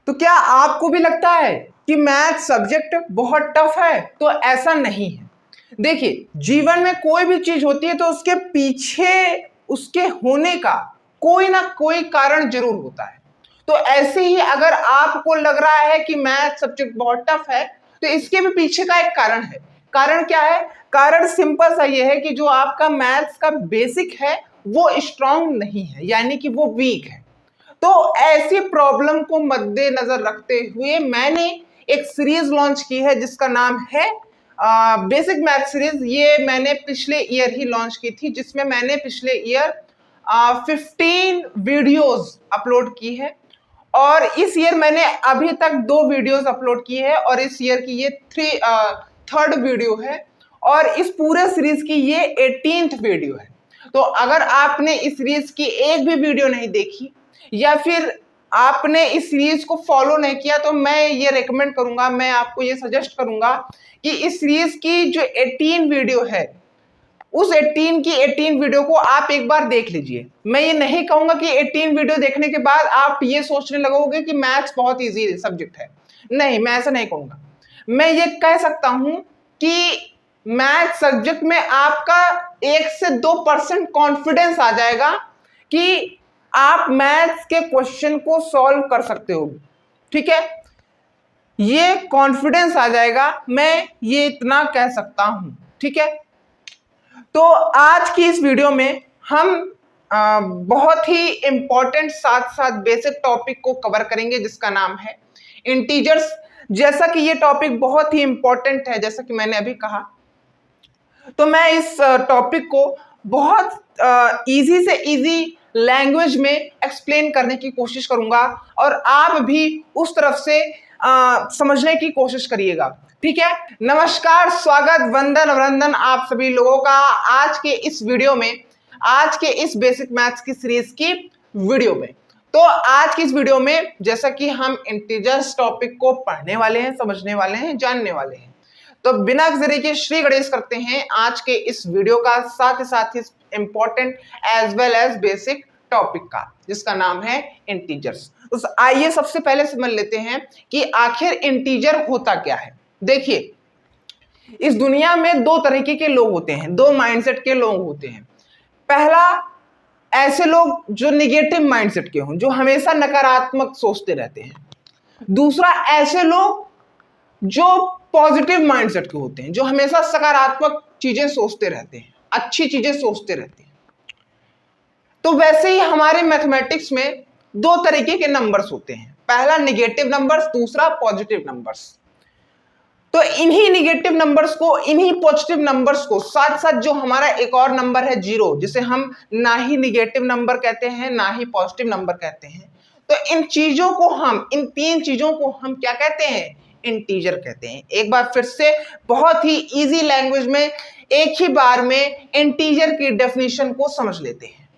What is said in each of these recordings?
तो क्या आपको भी लगता है कि मैथ सब्जेक्ट बहुत टफ है? तो ऐसा नहीं है। देखिए, जीवन में कोई भी चीज होती है तो उसके पीछे उसके होने का कोई ना कोई कारण जरूर होता है। तो ऐसे ही अगर आपको लग रहा है कि मैथ सब्जेक्ट बहुत टफ है तो इसके भी पीछे का एक कारण है। कारण क्या है? कारण सिंपल सा ये है कि जो आपका मैथ्स का बेसिक है वो स्ट्रांग नहीं है, यानी कि वो वीक है। तो ऐसी प्रॉब्लम को मद्देनजर रखते हुए मैंने एक सीरीज लॉन्च की है जिसका नाम है बेसिक मैथ सीरीज। ये मैंने पिछले ईयर ही लॉन्च की थी, जिसमें मैंने पिछले ईयर 15 वीडियोस अपलोड की है और इस ईयर मैंने अभी तक 2 वीडियोस अपलोड की है और इस ईयर की ये थर्ड वीडियो है और इस पूरे सीरीज की ये 18th वीडियो है। तो अगर आपने इस सीरीज की एक भी वीडियो नहीं देखी या फिर आपने इस सीरीज को फॉलो नहीं किया तो मैं ये रेकमेंड करूंगा, मैं आपको ये सजेस्ट करूंगा कि इस सीरीज की जो 18 वीडियो है उस 18 वीडियो को आप एक बार देख लीजिए। मैं ये नहीं कहूंगा कि 18 वीडियो देखने के बाद आप ये सोचने लगोगे कि मैथ्स बहुत इजी सब्जेक्ट है। नहीं, मैं ऐसा नहीं कहूंगा। मैं ये कह सकता हूं कि मैथ सब्जेक्ट में आपका 1 से 2% कॉन्फिडेंस आ जाएगा कि आप मैथ्स के क्वेश्चन को सॉल्व कर सकते हो। ठीक है, ये कॉन्फिडेंस आ जाएगा, मैं ये इतना कह सकता हूं। ठीक है, तो आज की इस वीडियो में हम बहुत ही इंपॉर्टेंट साथ साथ बेसिक टॉपिक को कवर करेंगे जिसका नाम है इंटीजर्स। जैसा कि ये टॉपिक बहुत ही इंपॉर्टेंट है, जैसा कि मैंने अभी कहा, तो मैं इस टॉपिक को बहुत इजी से इजी लैंग्वेज में एक्सप्लेन करने की कोशिश करूंगा और आप भी उस तरफ से समझने की कोशिश करिएगा। ठीक है, नमस्कार, स्वागत, वंदन अभिनंदन आप सभी लोगों का आज के इस वीडियो में, आज के इस बेसिक मैथ्स की सीरीज की वीडियो में। तो आज की इस वीडियो में जैसा कि हम इंटीजर्स टॉपिक को पढ़ने वाले हैं, समझने वाले हैं, जानने वाले हैं, तो बिना किसी के श्री गणेश करते हैं आज के इस वीडियो का, साथ ही important as well as basic topic का, जिसका नाम है इंटीजर्स। तो आइए सबसे पहले समझ लेते हैं कि आखिर इंटीजर होता क्या है। देखिए, इस दुनिया में 2 तरीके के लोग होते हैं, 2 माइंडसेट के लोग होते हैं। पहला, ऐसे लोग जो निगेटिव माइंडसेट के हों, जो हमेशा नकारात्मक सोचते रहते हैं। दूसरा, ऐसे लोग जो पॉजिटिव माइंडसेट के होते हैं, जो हमेशा सकारात्मक चीजें सोचते रहते हैं, अच्छी चीजें सोचते रहते हैं। तो वैसे ही हमारे मैथमेटिक्स में 2 तरीके के नंबर्स होते हैं, पहला निगेटिव नंबर्स, दूसरा पॉजिटिव नंबर्स। तो इन्हीं निगेटिव नंबर्स को, इन्हीं पॉजिटिव नंबर्स को, साथ साथ जो हमारा एक और नंबर है 0, जिसे हम ना ही निगेटिव नंबर कहते हैं ना ही पॉजिटिव नंबर कहते हैं, तो इन चीजों को हम, इन 3 चीजों को हम क्या कहते हैं? इंटीजर कहते हैं। एक बार फिर से बहुत ही इजी लैंग्वेज में एक ही बार में इंटीजर की डेफिनेशन को समझ लेते हैं।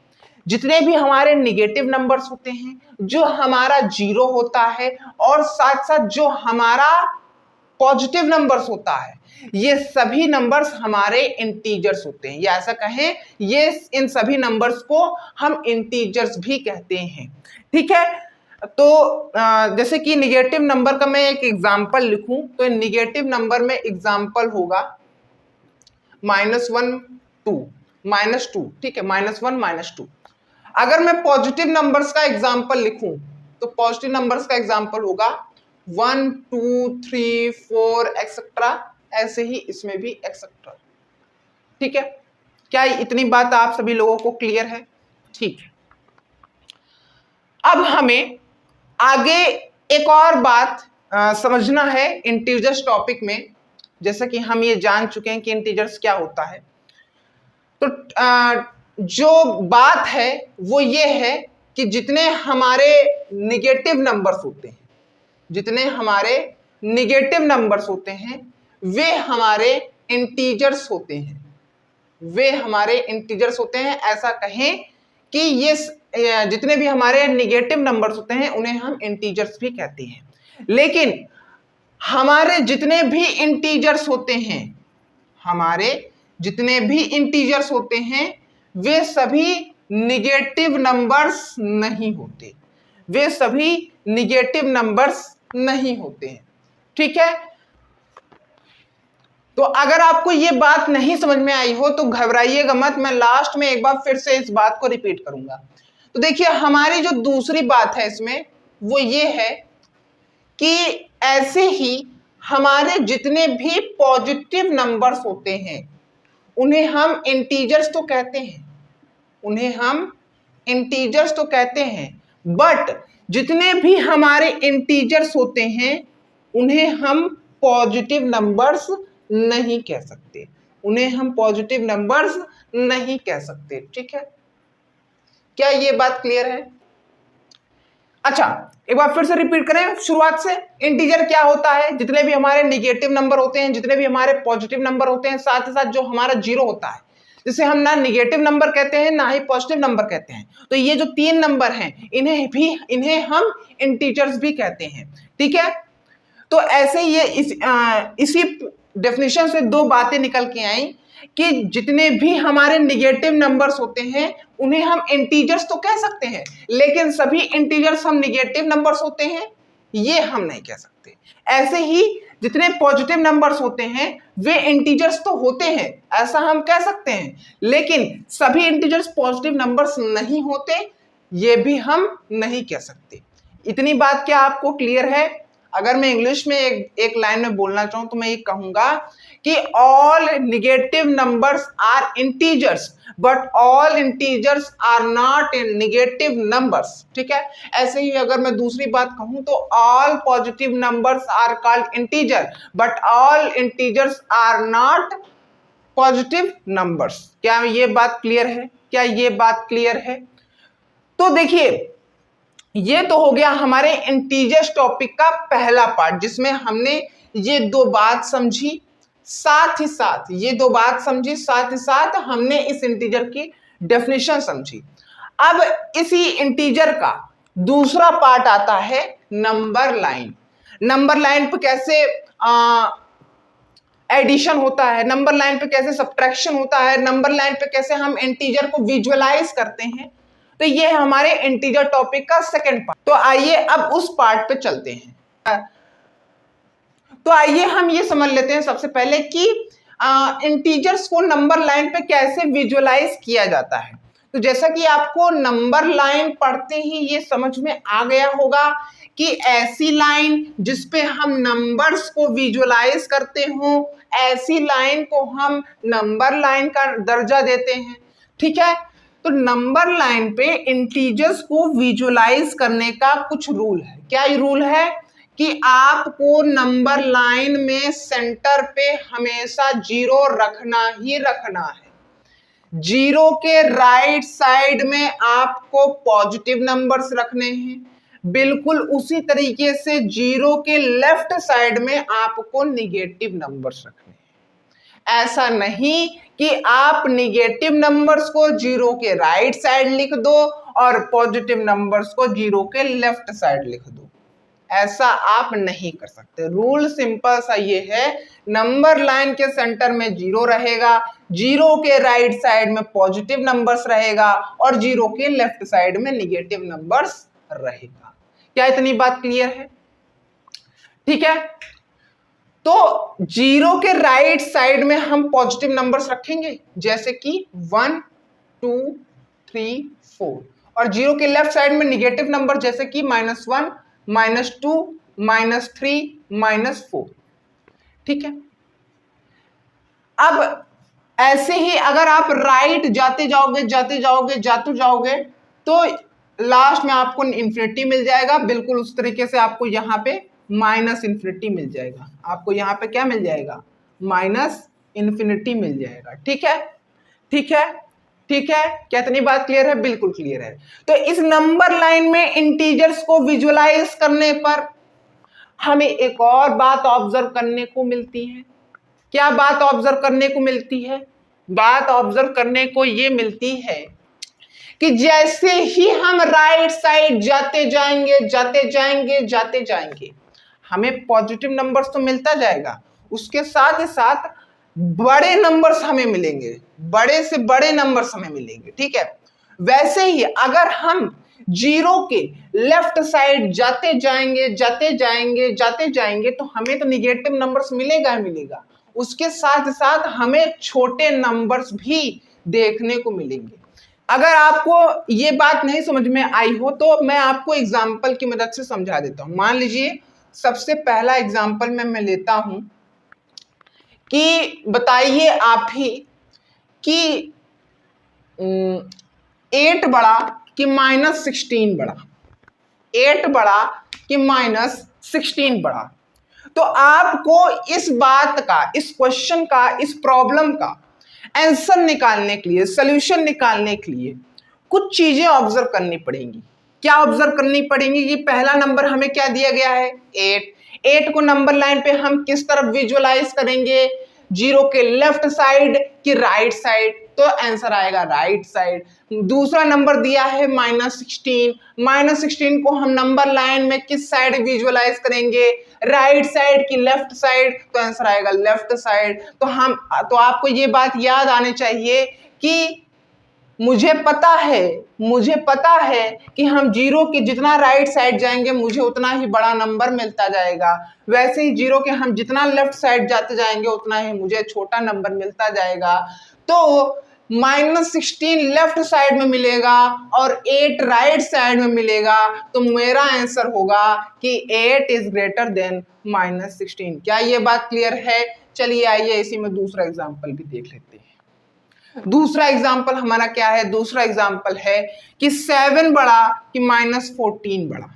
जितने भी हमारे निगेटिव नंबर्स होते हैं, जो हमारा 0 होता है और साथ साथ जो हमारा पॉजिटिव नंबर्स होता है, ये सभी नंबर्स हमारे इंटीजर्स होते हैं, या ऐसा कहें ये इन सभी नंबर्स को हम इंटीजर्स भी कहते हैं। ठीक है, तो जैसे कि निगेटिव नंबर का मैं एक एग्जांपल लिखूं तो निगेटिव नंबर में एग्जांपल होगा -1 2 -2। ठीक है, -1 -2। अगर मैं पॉजिटिव नंबर्स का एग्जांपल लिखूं तो पॉजिटिव नंबर्स का एग्जांपल होगा 1 2 3 4 एक्सेट्रा, ऐसे ही इसमें भी एक्सेट्रा। ठीक है, क्या इतनी बात आप सभी लोगों को क्लियर है? ठीक है, अब हमें आगे एक और बात समझना है इंटीजर्स टॉपिक में। जैसा कि हम ये जान चुके हैं कि इंटीजर्स क्या होता है, तो जो बात है वो ये है कि जितने हमारे निगेटिव नंबर्स होते हैं, जितने हमारे निगेटिव नंबर्स होते हैं वे हमारे इंटीजर्स होते हैं, वे हमारे इंटीजर्स होते हैं। ऐसा कहें कि ये जितने भी हमारे निगेटिव नंबर्स होते हैं उन्हें हम इंटीजर्स भी कहते हैं। लेकिन हमारे जितने भी इंटीजर्स होते हैं, हमारे जितने भी इंटीजर्स होते हैं वे सभी निगेटिव नंबर्स नहीं होते, वे सभी निगेटिव नंबर्स नहीं होते हैं। ठीक है, तो अगर आपको ये बात नहीं समझ में आई हो तो घबराइएगा मत, मैं लास्ट में एक बार फिर से इस बात को रिपीट करूंगा। तो देखिए, हमारी जो दूसरी बात है इसमें वो ये है कि ऐसे ही हमारे जितने भी पॉजिटिव नंबर्स होते हैं उन्हें हम इंटीजर्स तो कहते हैं, उन्हें हम इंटीजर्स तो कहते हैं, बट जितने भी हमारे इंटीजर्स होते हैं उन्हें हम पॉजिटिव नंबर्स नहीं कह सकते, उन्हें हम पॉजिटिव नंबर्स नहीं कह सकते। ठीक है, क्या ये बात क्लियर है? अच्छा, एक बार फिर से रिपीट करें शुरुआत से। इंटीजर क्या होता है? जितने भी हमारे निगेटिव नंबर होते हैं, जितने भी हमारे पॉजिटिव नंबर होते हैं, साथ ही साथ जो हमारा जीरो होता है, जिसे हम ना निगेटिव नंबर कहते हैं ना ही पॉजिटिव नंबर कहते हैं। तो ये जो तीन नंबर हैं इन्हें हम इंटीजर्स भी कहते हैं। ठीक है, तो ऐसे ये इसी डेफिनेशन से दो बातें निकल के आई कि जितने भी हमारे निगेटिव नंबर्स होते हैं उन्हें हम इंटीजर्स तो कह सकते हैं, लेकिन सभी इंटीजर्स हम निगेटिव नंबर्स होते हैं ये हम नहीं कह सकते। ऐसे ही जितने पॉजिटिव नंबर्स होते हैं वे इंटीजर्स तो होते हैं, ऐसा हम कह सकते हैं, लेकिन सभी इंटीजर्स पॉजिटिव नंबर्स नहीं होते ये भी हम नहीं कह सकते। इतनी बात क्या आपको क्लियर है? अगर मैं इंग्लिश में एक लाइन में बोलना चाहूं तो मैं ये कहूंगा कि all negative numbers are integers but all integers are not negative numbers. ठीक है, ऐसे ही अगर मैं दूसरी बात कहूं तो all positive numbers are called integer but all integers are not positive numbers. क्या ये बात क्लियर है? क्या ये बात क्लियर है? तो देखिए, ये तो हो गया हमारे इंटीजर्स टॉपिक का पहला पार्ट, जिसमें हमने ये दो बात समझी, साथ ही साथ ये दो बात समझी, साथ ही साथ हमने इस इंटीजर की डेफिनेशन समझी। अब इसी इंटीजर का दूसरा पार्ट आता है नंबर लाइन। नंबर लाइन पे कैसे एडिशन होता है, नंबर लाइन पे कैसे सब्ट्रैक्शन होता है, नंबर लाइन पे कैसे हम इंटीजर को विजुअलाइज करते हैं, तो ये है हमारे इंटीजर टॉपिक का सेकंड पार्ट। तो आइए अब उस पार्ट पे चलते हैं। तो आइए हम ये समझ लेते हैं सबसे पहले कि इंटीजर्स को नंबर लाइन पे कैसे विजुअलाइज किया जाता है। तो जैसा कि आपको नंबर लाइन पढ़ते ही ये समझ में आ गया होगा कि ऐसी लाइन जिसपे हम नंबर्स को विजुअलाइज करते हो, ऐसी लाइन को हम नंबर लाइन का दर्जा देते हैं। ठीक है, तो नंबर लाइन पे इंटीजर्स को विजुअलाइज करने का कुछ रूल है। क्या रूल है? कि आपको नंबर लाइन में सेंटर पे हमेशा जीरो रखना ही रखना है। जीरो के राइट साइड में आपको पॉजिटिव नंबर्स रखने हैं, बिल्कुल उसी तरीके से जीरो के लेफ्ट साइड में आपको निगेटिव नंबर्स रखने हैं। ऐसा नहीं कि आप निगेटिव नंबर्स को जीरो के राइट साइड लिख दो और पॉजिटिव नंबर्स को जीरो के लेफ्ट साइड लिख दो, ऐसा आप नहीं कर सकते। रूल सिंपल सा ये है, नंबर लाइन के सेंटर में जीरो रहेगा, जीरो के राइट साइड में पॉजिटिव नंबर्स रहेगा और जीरो के लेफ्ट साइड में निगेटिव नंबर्स रहेगा। क्या इतनी बात क्लियर है? ठीक है, तो जीरो के राइट साइड में हम पॉजिटिव नंबर्स रखेंगे जैसे कि 1 2 3 4, और जीरो के लेफ्ट साइड में निगेटिव नंबर जैसे कि -1 -2 -3 -4। ठीक है, अब ऐसे ही अगर आप राइट जाते जाओगे तो लास्ट में आपको इन्फिनिटी मिल जाएगा। बिल्कुल उस तरीके से आपको यहाँ पे माइनस इन्फिनिटी मिल जाएगा। आपको यहाँ पे क्या मिल जाएगा? माइनस इन्फिनिटी मिल जाएगा। ठीक है, ठीक है, ठीक है। क्या इतनी बात क्लियर है? बिल्कुल क्लियर है। तो इस नंबर लाइन में इंटीजर्स को विजुअलाइज करने पर हमें एक और बात ऑब्जर्व करने को मिलती है। क्या बात ऑब्जर्व करने को मिलती है? बात ऑब्जर्व करने को ये मिलती है कि जैसे ही हम राइट साइड जाते जाएंगे हमें पॉजिटिव नंबर्स तो मिलता जाएगा, उसके साथ ही साथ बड़े नंबर्स हमें मिलेंगे, बड़े से बड़े नंबर्स हमें मिलेंगे। ठीक है, वैसे ही अगर हम जीरो के लेफ्ट साइड जाते जाएंगे जाते जाएंगे जाते जाएंगे तो हमें तो निगेटिव नंबर्स मिलेगा ही मिलेगा, उसके साथ साथ हमें छोटे नंबर्स भी देखने को मिलेंगे। अगर आपको ये बात नहीं समझ में आई हो तो मैं आपको एग्जाम्पल की मदद से समझा देता हूं। मान लीजिए सबसे पहला एग्जाम्पल मैं लेता हूं कि बताइए आप ही कि 8 बड़ा कि -16 बड़ा, 8 बड़ा कि -16 बड़ा। तो आपको इस बात का, इस क्वेश्चन का, इस प्रॉब्लम का आंसर निकालने के लिए, सॉल्यूशन निकालने के लिए कुछ चीजें ऑब्जर्व करनी पड़ेंगी। क्या ऑब्जर्व करनी पड़ेंगी कि पहला नंबर हमें क्या दिया गया है 8 को नंबर लाइन पे हम किस तरफ विजुअलाइज करेंगे, जीरो के लेफ्ट साइड कि राइट साइड, तो आंसर आएगा राइट साइड। दूसरा नंबर दिया है -16 को हम नंबर लाइन में किस साइड विजुअलाइज करेंगे, राइट साइड की लेफ्ट साइड, तो आंसर आएगा लेफ्ट साइड। तो आपको ये बात याद आनी चाहिए कि मुझे पता है कि हम जीरो के जितना राइट साइड जाएंगे मुझे उतना ही बड़ा नंबर मिलता जाएगा, वैसे ही जीरो के हम जितना लेफ्ट साइड जाते जाएंगे उतना ही मुझे छोटा नंबर मिलता जाएगा। तो -16 लेफ्ट साइड में मिलेगा और 8 राइट साइड में मिलेगा, तो मेरा आंसर होगा कि 8 इज ग्रेटर देन -16। क्या ये बात क्लियर है? चलिए आइए इसी में दूसरा एग्जाम्पल भी देख लेते हैं। दूसरा एग्जाम्पल हमारा क्या है? दूसरा एग्जाम्पल है कि 7 बड़ा कि -14 बड़ा।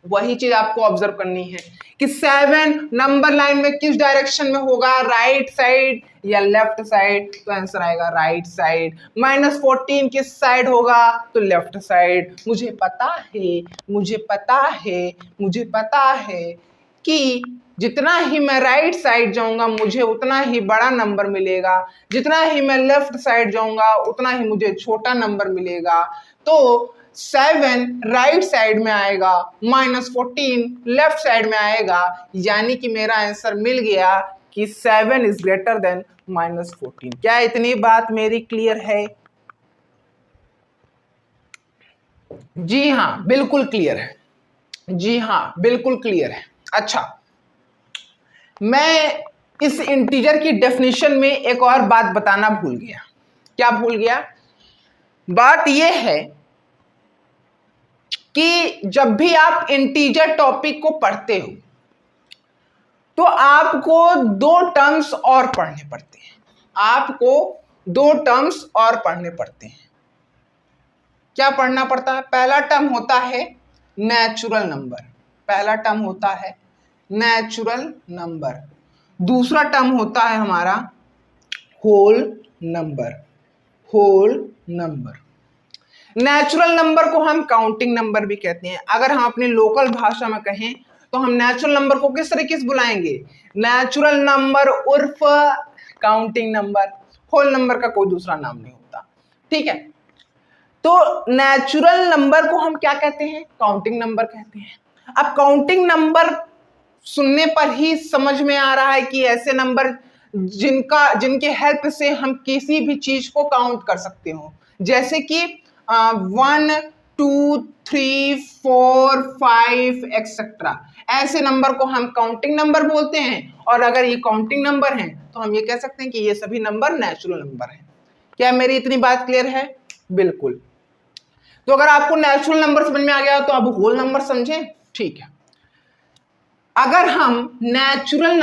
वही चीज आपको ऑब्जर्व करनी है कि 7 नंबर लाइन में किस डायरेक्शन में होगा, राइट साइड या लेफ्ट साइड, तो आंसर आएगा राइट साइड। -14 किस साइड होगा, तो लेफ्ट साइड। मुझे पता है कि जितना ही मैं राइट साइड जाऊंगा मुझे उतना ही बड़ा नंबर मिलेगा, जितना ही मैं लेफ्ट साइड जाऊंगा उतना ही मुझे छोटा नंबर मिलेगा। तो 7 राइट साइड में आएगा, -14 लेफ्ट साइड में आएगा, यानी कि मेरा आंसर मिल गया कि 7 इज ग्रेटर देन -14। क्या इतनी बात मेरी क्लियर है? जी हाँ बिल्कुल क्लियर है, जी हाँ बिल्कुल क्लियर है। अच्छा, मैं इस इंटीजर की डेफिनेशन में एक और बात बताना भूल गया। क्या भूल गया? बात यह है कि जब भी आप इंटीजर टॉपिक को पढ़ते हो तो आपको 2 टर्म्स और पढ़ने पड़ते हैं। क्या पढ़ना पड़ता है? पहला टर्म होता है नेचुरल नंबर, दूसरा टर्म होता है हमारा होल नंबर। नेचुरल नंबर को हम काउंटिंग नंबर भी कहते हैं। अगर हम अपनी लोकल भाषा में कहें तो हम नेचुरल नंबर को किस तरीके से बुलाएंगे? नेचुरल नंबर उर्फ काउंटिंग नंबर। होल नंबर का कोई दूसरा नाम नहीं होता, ठीक है? तो नेचुरल नंबर को हम क्या कहते हैं? काउंटिंग नंबर कहते हैं। अब काउंटिंग नंबर सुनने पर ही समझ में आ रहा है कि ऐसे नंबर जिनके हेल्प से हम किसी भी चीज को काउंट कर सकते हो, जैसे कि 1 2 3 4 5 एक्सेट्रा। ऐसे नंबर को हम काउंटिंग नंबर बोलते हैं, और अगर ये काउंटिंग नंबर हैं तो हम ये कह सकते हैं कि ये सभी नंबर नेचुरल नंबर हैं। क्या मेरी इतनी बात क्लियर है? बिल्कुल। तो अगर आपको नेचुरल नंबर समझ में आ गया तो अब होल नंबर समझें, ठीक है? अगर हम नेचुरल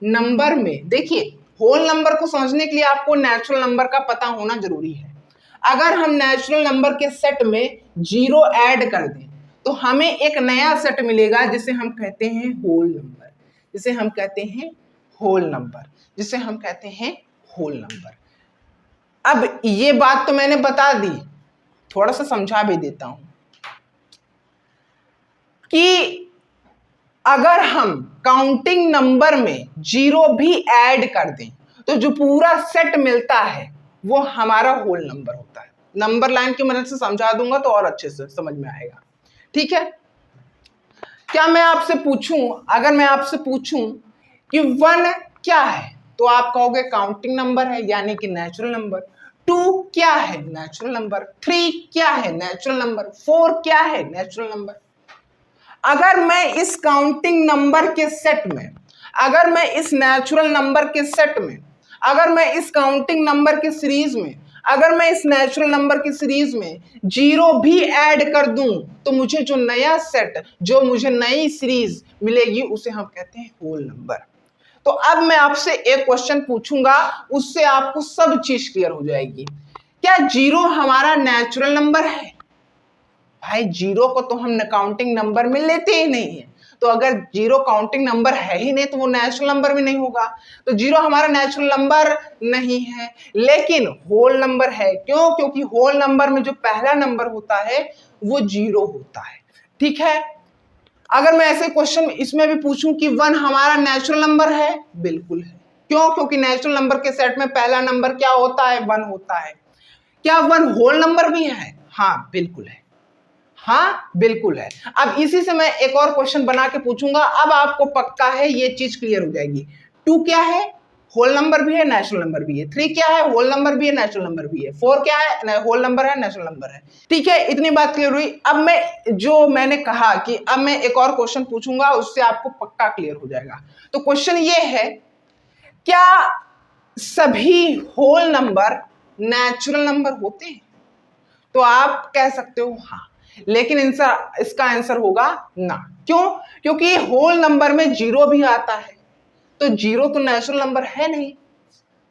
नंबर में देखिए, होल नंबर को समझने के लिए आपको नेचुरल नंबर का पता होना जरूरी है। अगर हम नेचुरल नंबर के सेट में 0 ऐड कर दें तो हमें एक नया सेट मिलेगा जिसे हम कहते हैं होल नंबर। अब ये बात तो मैंने बता दी, थोड़ा सा समझा भी देता हूं कि अगर हम काउंटिंग नंबर में 0 भी ऐड कर दें तो जो पूरा सेट मिलता है वो हमारा होल नंबर होता है। नंबर लाइन की मदद से समझा दूंगा तो और अच्छे से समझ में आएगा, ठीक है? क्या मैं आपसे पूछूं, अगर मैं आपसे पूछूं कि 1 क्या है तो आप कहोगे काउंटिंग नंबर है, यानी कि नेचुरल नंबर। 2 क्या है? Natural number. 3 क्या है? Natural number. 4 क्या है? Natural number. अगर मैं इस काउंटिंग नंबर के सेट में, अगर मैं इस नेचुरल नंबर के सेट में, अगर मैं इस काउंटिंग नंबर की सीरीज में, अगर मैं इस नेचुरल नंबर की सीरीज में 0 भी ऐड कर दूं तो मुझे जो नया सेट, जो मुझे नई सीरीज मिलेगी उसे हम कहते हैं होल नंबर। तो अब मैं आपसे एक क्वेश्चन पूछूंगा, उससे आपको सब चीज क्लियर हो जाएगी। क्या 0 हमारा नेचुरल नंबर है? भाई 0 को तो हम काउंटिंग नंबर में लेते ही नहीं है, तो अगर 0 काउंटिंग नंबर है ही नहीं तो वो नेचुरल नंबर भी नहीं होगा। तो 0 हमारा नेचुरल नंबर नहीं है, लेकिन होल नंबर है। क्यों? क्योंकि होल नंबर में जो पहला नंबर होता है वो 0 होता है। ठीक है। अगर मैं ऐसे क्वेश्चन इसमें भी पूछूं कि 1 हमारा नेचुरल नंबर है, बिल्कुल है। क्यों? क्योंकि नेचुरल नंबर के सेट में पहला नंबर क्या होता है? 1 होता है। क्या 1 होल नंबर भी है? हाँ बिल्कुल है, हाँ बिल्कुल है। अब इसी से मैं एक और क्वेश्चन बना के पूछूंगा, अब आपको पक्का है ये चीज क्लियर हो जाएगी। 2 क्या है? होल नंबर भी है, नेचुरल नंबर भी है। 3 क्या है? होल नंबर भी है, नेचुरल नंबर भी है। 4 क्या है? होल नंबर है, नेचुरल नंबर है। ठीक है, इतनी बात क्लियर हुई। अब मैंने कहा कि अब मैं एक और क्वेश्चन पूछूंगा, उससे आपको पक्का क्लियर हो जाएगा। तो क्वेश्चन ये है, क्या सभी होल नंबर नेचुरल नंबर होते हैं? तो आप कह सकते हो हाँ, लेकिन इसका आंसर होगा ना। क्यों? क्योंकि होल नंबर में 0 भी आता है, तो 0 तो नेचुरल नंबर है नहीं,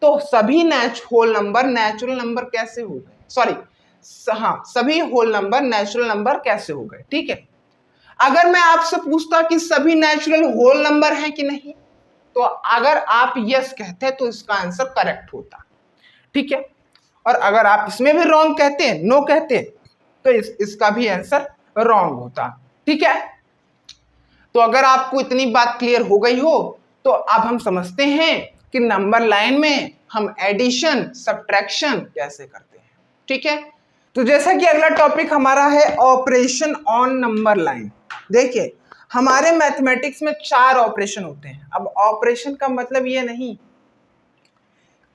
तो सभी होल नंबर नेचुरल नंबर कैसे हो गए? सॉरी, हाँ, सभी होल नंबर नेचुरल नंबर कैसे हो गए? ठीक है। अगर मैं आपसे पूछता कि सभी नेचुरल होल नंबर हैं कि नहीं, तो अगर आप यस कहते तो इसका आंसर करेक्ट होता। ठीक है। और अगर आप इसमें भी रॉन्ग कहते, नो कहते, तो इसका भी आंसर रॉन्ग होता। ठीक है। तो अगर आपको इतनी बात क्लियर हो गई हो तो अब हम समझते हैं कि नंबर लाइन में हम एडिशन सब्ट्रैक्शन कैसे करते हैं। ठीक है। तो जैसा कि अगला टॉपिक हमारा है ऑपरेशन ऑन नंबर लाइन। देखिए, हमारे मैथमेटिक्स में 4 ऑपरेशन होते हैं। अब ऑपरेशन का मतलब ये नहीं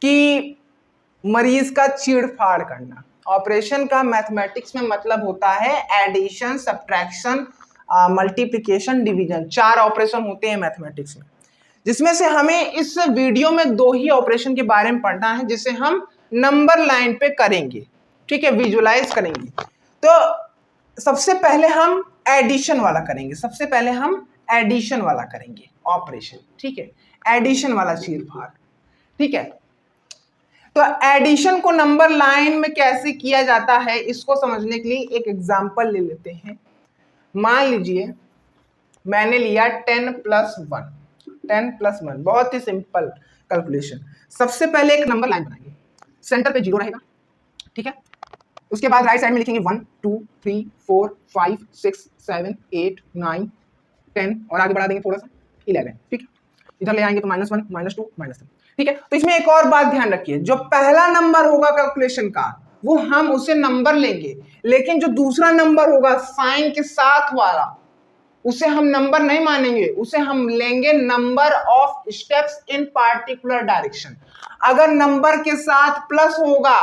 कि मरीज का चीड़-फाड़ करना। ऑपरेशन का मैथमेटिक्स में मतलब होता है addition, subtraction, multiplication, division. 4 operation होते हैं मैथमेटिक्स में, जिसमें से हमें इस वीडियो में 2 ही ऑपरेशन के बारे में पढ़ना है, जिसे हम नंबर लाइन पे करेंगे। ठीक है, विजुलाइज करेंगे। तो सबसे पहले हम एडिशन वाला करेंगे, सबसे पहले हम एडिशन वाला करेंगे ऑपरेशन। ठीक है, एडिशन वाला चीड़-फाड़। ठीक है। तो एडिशन को नंबर लाइन में कैसे किया जाता है, इसको समझने के लिए एक एग्जांपल ले लेते हैं। मान लीजिए मैंने लिया 10 + 1, 10 + 1, बहुत ही सिंपल कैलकुलेशन। सबसे पहले एक नंबर लाइन बनाएंगे, सेंटर पे 0 रहेगा। ठीक है। उसके बाद राइट साइड में लिखेंगे 1 2 3 4 5 6 7 8 9 10 और आगे बढ़ा देंगे थोड़ा सा 11। ठीक है। इधर ले आएंगे तो -1 -2 -3। ठीक है। तो इसमें एक और बात ध्यान रखिए, जो पहला नंबर होगा कैलकुलेशन का वो हम उसे नंबर लेंगे, लेकिन जो दूसरा नंबर होगा साइन के साथ वाला, उसे हम नंबर नहीं मानेंगे, उसे हम लेंगे number of steps in particular direction. अगर नंबर के साथ प्लस होगा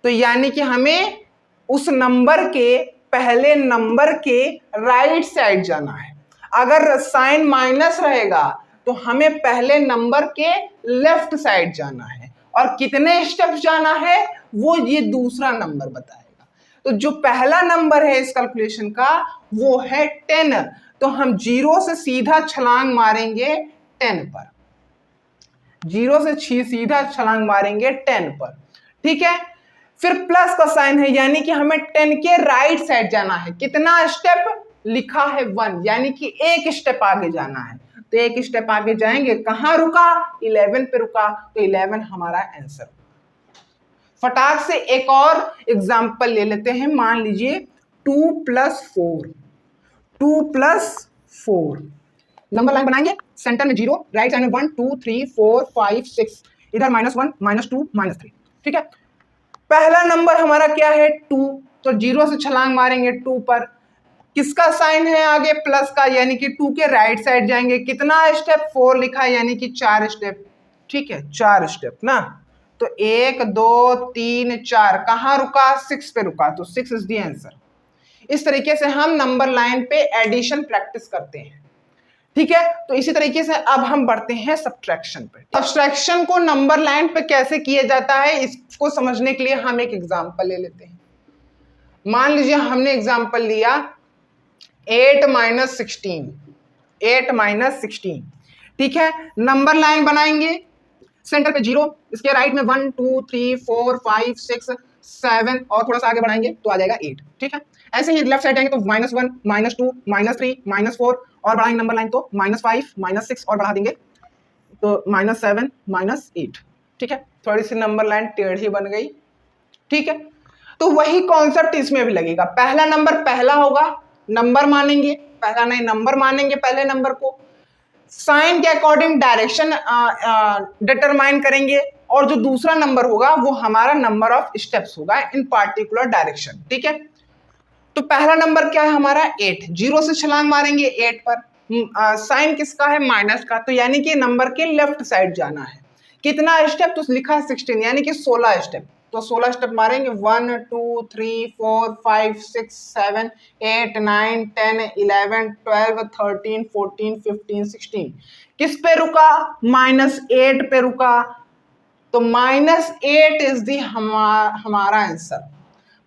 तो यानी कि हमें उस नंबर के पहले नंबर के राइट साइड जाना है। अगर साइन माइनस रहेगा तो हमें पहले नंबर के लेफ्ट साइड जाना है, और कितने स्टेप जाना है वो ये दूसरा नंबर बताएगा। तो जो पहला नंबर है इस कैलकुलेशन का वो है 10, तो हम 0 से सीधा छलांग मारेंगे 10 पर, 0 से सीधा छलांग मारेंगे 10 पर। ठीक है। फिर प्लस का साइन है, यानी कि हमें 10 के राइट साइड जाना है। कितना स्टेप लिखा है? 1, यानी कि एक स्टेप आगे जाना है। तो एक स्टेप आगे जाएंगे, कहां रुका? 11 पे रुका, तो 11 हमारा आंसर। फटाक से एक और एग्जांपल ले लेते हैं। मान लीजिए 2 + 4, 2 + 4 नंबर लाइन बनाएंगे, सेंटर में 0, राइट साइड में 1 2 3 4 5 6, इधर -1 -2 -3। ठीक है। पहला नंबर हमारा क्या है? 2, तो 0 से छलांग मारेंगे 2 पर। किसका साइन है आगे? प्लस का, यानी कि 2 के राइट साइड जाएंगे। कितना स्टेप? 4 लिखा है, यानी कि 4 स्टेप। ठीक है, 4 स्टेप ना। तो 1 2 3 4 कहाँ रुका, 6 पे रुका, तो 6 इज द आंसर। इस तरीके से हम नंबर लाइन पे एडिशन प्रैक्टिस करते हैं, ठीक है। तो इसी तरीके से अब हम बढ़ते हैं सब्ट्रैक्शन पे। सब्ट्रैक्शन को नंबर लाइन पे कैसे किया जाता है इसको समझने के लिए हम एक एग्जांपल ले लेते हैं। मान लीजिए हमने एग्जांपल लिया 8 - 16, 8 - 16, ठीक है। नंबर लाइन बनाएंगे, सेंटर पे 0, इसके राइट में 1 2 3 4 5 6 7 और थोड़ा सा आगे बढ़ाएंगे तो आ जाएगा 8, ठीक है। ऐसे ही लेफ्ट साइड जाएंगे तो -1 -2 -3 -4 और बढ़ाएंगे नंबर लाइन तो -5 -6 और बढ़ा देंगे तो -7 -8, ठीक है। थोड़ी सी नंबर लाइन टेढ़ी बन गई, ठीक है। तो वही कॉन्सेप्ट इसमें भी लगेगा। पहला नंबर पहला होगा, नंबर मानेंगे, पहला नहीं नंबर मानेंगे पहले नंबर को, साइन के अकॉर्डिंग डायरेक्शन डिटरमाइन करेंगे और जो दूसरा नंबर होगा वो हमारा नंबर ऑफ स्टेप्स होगा इन पार्टिकुलर डायरेक्शन, ठीक है। तो पहला नंबर क्या है हमारा 8, 0 से छलांग मारेंगे 8 पर, साइन किसका है, माइनस का, तो यानी कि नंबर के लेफ्ट साइड जाना है। कितना स्टेप, तो लिखा है 16 यानी कि 16 स्टेप, तो 16 स्टेप मारेंगे 1 2 3 4 5 6 7 8 9 10 11 12 13 14 15 16। किस पे रुका, -8 पे रुका, तो -8 इज दी हमारा आंसर,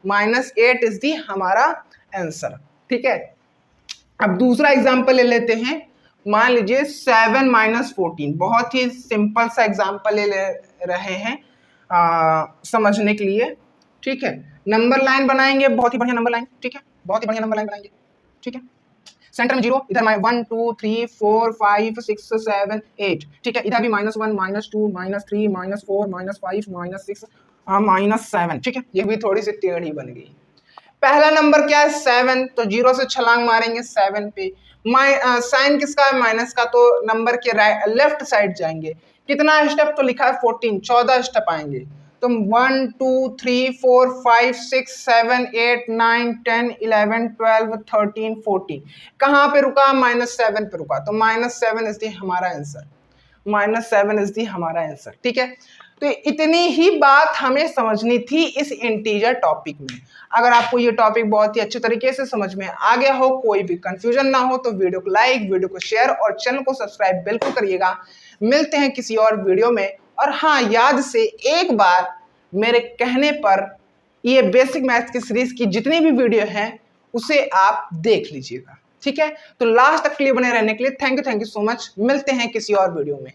-8 इज दी हमारा आंसर, ठीक है। अब दूसरा एग्जांपल ले लेते हैं। मान लीजिए 7 - 14, बहुत ही सिंपल सा एग्जांपल ले रहे हैं समझने के लिए, ठीक है। नंबर लाइन बनाएंगे, बहुत ही बढ़िया नंबर लाइन, ठीक है, बहुत ही बढ़िया नंबर लाइन बनाएंगे, ठीक है। सेंटर में 0, इधर 1 2 3 4 5 6 7 8, ठीक है। इधर भी -1 -2 -3 -4 -5 -6 -7, ठीक है। ये भी थोड़ी सी टेढ़ी बन गई। पहला नंबर क्या है 7, तो 0 से छलांग मारेंगे 7 पे, साइन किसका है, माइनस का, तो नंबर के लेफ्ट साइड जाएंगे। कितना स्टेप, तो लिखा है 14, 14 स्टेप आएंगे, तो 1 2 3 4 5 6 7 8 9 10 11 12 13 14। कहाँ पे रुका, -7 पे रुका, तो -7 इज दी हमारा आंसर, -7 इज दी हमारा आंसर, ठीक है। तो इतनी ही बात हमें समझनी थी इस इंटीजर टॉपिक में। अगर आपको ये टॉपिक बहुत ही अच्छे तरीके से समझ में आ गया हो, कोई भी कंफ्यूजन ना हो, तो वीडियो को लाइक, वीडियो को शेयर और चैनल को सब्सक्राइब बिल्कुल करिएगा। मिलते हैं किसी और वीडियो में। और हाँ, याद से एक बार मेरे कहने पर ये बेसिक मैथ्स की सीरीज की जितनी भी वीडियो हैं उसे आप देख लीजिएगा, ठीक है। तो लास्ट तक के लिए बने रहने के लिए थैंक यू सो मच। मिलते हैं किसी और वीडियो में।